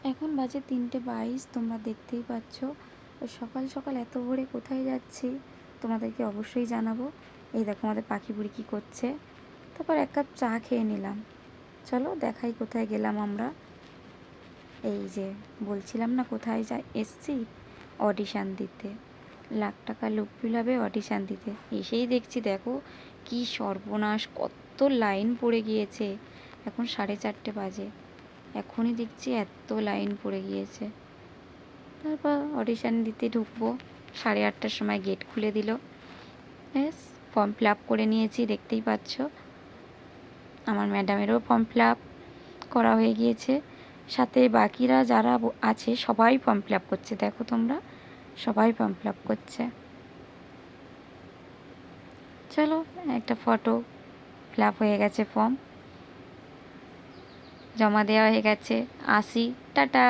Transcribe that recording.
এখন বাজে 3:22, তোমরা দেখতেই পাচ্ছ। সকাল সকাল এত ভোরে কোথায় যাচ্ছি তোমাদেরকে অবশ্যই জানাবো। এই দেখো আমাদের পাখি বুড়ি কী করছে। তারপর 1 কাপ চা খেয়ে নিলাম। চলো দেখাই কোথায় গেলাম আমরা। এই যে বলছিলাম না কোথায় এসছি, অডিশান দিতে, লাখ টাকা লুপ্পি লাভে অডিশান দিতে। এসেই দেখছি দেখো কি সর্বনাশ, কত লাইন পড়ে গিয়েছে। এখন 4:30 বাজে, এখনই দেখছি এত লাইন পড়ে গিয়েছে। তারপর অডিশান দিতে ঢুকবো, 8:30টার সময় গেট খুলে দিল। ব্যাস ফর্ম ফিল আপ করে নিয়েছি, দেখতেই পাচ্ছ। আমার ম্যাডামেরও ফর্ম ফিল আপ করা হয়ে গিয়েছে, সাথে বাকিরা যারা আছে সবাই ফর্ম ফিল আপ করছে। দেখো তোমরা, সবাই ফর্ম ফিল আপ করছে। চলো একটা ফটো, ফিল আপ হয়ে গেছে, ফর্ম জমা দেওয়া হয়ে গেছে। আসি, টাটা।